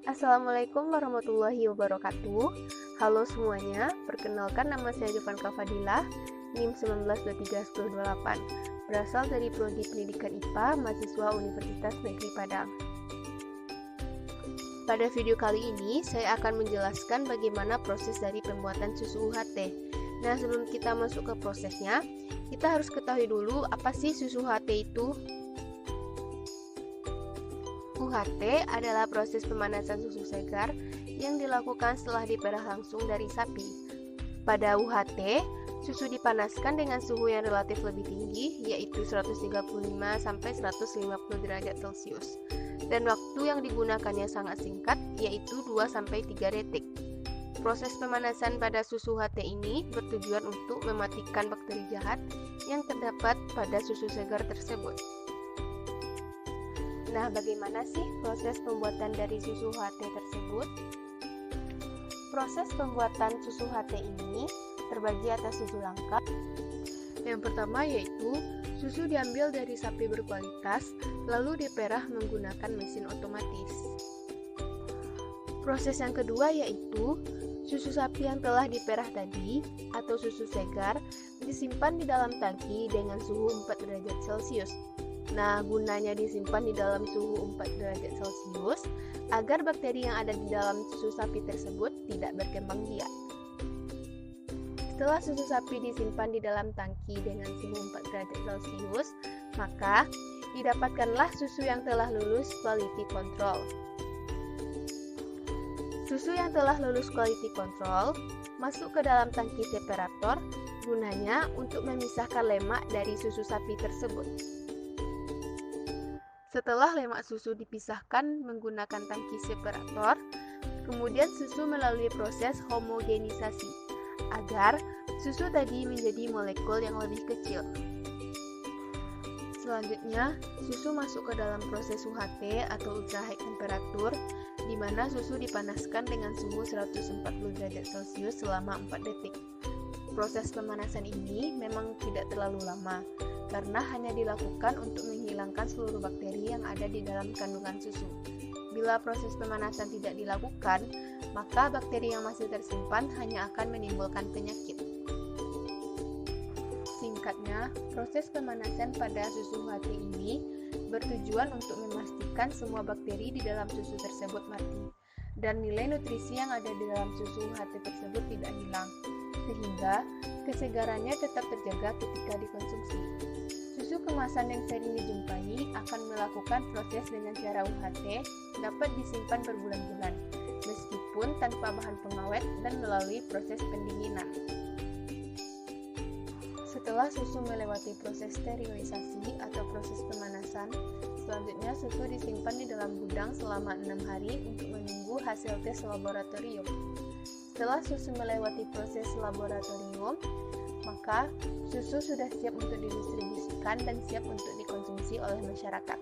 Assalamualaikum warahmatullahi wabarakatuh. Halo semuanya, perkenalkan nama saya Devanka Fadilah, NIM 19231028, berasal dari Prodi Pendidikan IPA, mahasiswa Universitas Negeri Padang. Pada video kali ini, saya akan menjelaskan bagaimana proses dari pembuatan susu UHT. Nah, sebelum kita masuk ke prosesnya, kita harus ketahui dulu apa sih susu UHT itu. UHT adalah proses pemanasan susu segar yang dilakukan setelah diperah langsung dari sapi. Pada UHT, susu dipanaskan dengan suhu yang relatif lebih tinggi, yaitu 135-150 derajat Celcius. Dan waktu yang digunakannya sangat singkat, yaitu 2-3 detik. Proses pemanasan pada susu UHT ini bertujuan untuk mematikan bakteri jahat yang terdapat pada susu segar tersebut. Nah, bagaimana sih proses pembuatan dari susu UHT tersebut? Proses pembuatan susu UHT ini terbagi atas 7 langkah. Yang pertama yaitu susu diambil dari sapi berkualitas, lalu diperah menggunakan mesin otomatis. Proses yang kedua yaitu susu sapi yang telah diperah tadi atau susu segar disimpan di dalam tangki dengan suhu 4 derajat Celcius. Nah, gunanya disimpan di dalam suhu 4 derajat Celcius agar bakteri yang ada di dalam susu sapi tersebut tidak berkembang biak. Setelah susu sapi disimpan di dalam tangki dengan suhu 4 derajat Celcius, maka didapatkanlah susu yang telah lulus quality control. Susu yang telah lulus quality control masuk ke dalam tangki separator, gunanya untuk memisahkan lemak dari susu sapi tersebut. Setelah lemak susu dipisahkan menggunakan tangki separator, kemudian susu melalui proses homogenisasi agar susu tadi menjadi molekul yang lebih kecil. Selanjutnya, susu masuk ke dalam proses UHT atau ultra high temperature, di mana susu dipanaskan dengan suhu 140 derajat Celcius selama 4 detik. Proses pemanasan ini memang tidak terlalu lama, karena hanya dilakukan untuk menghilangkan seluruh bakteri yang ada di dalam kandungan susu. Bila proses pemanasan tidak dilakukan, maka bakteri yang masih tersimpan hanya akan menimbulkan penyakit. Singkatnya, proses pemanasan pada susu UHT ini bertujuan untuk memastikan semua bakteri di dalam susu tersebut mati, dan nilai nutrisi yang ada di dalam susu UHT tersebut tidak hilang, sehingga kesegarannya tetap terjaga ketika dikonsumsi. Susu kemasan yang sering dijumpai akan melakukan proses dengan cara UHT dapat disimpan berbulan-bulan, meskipun tanpa bahan pengawet dan melalui proses pendinginan. Setelah susu melewati proses sterilisasi atau proses pemanasan, selanjutnya susu disimpan di dalam gudang selama 6 hari untuk menunggu hasil tes laboratorium. Setelah susu melewati proses laboratorium, maka susu sudah siap untuk didistribusikan dan siap untuk dikonsumsi oleh masyarakat.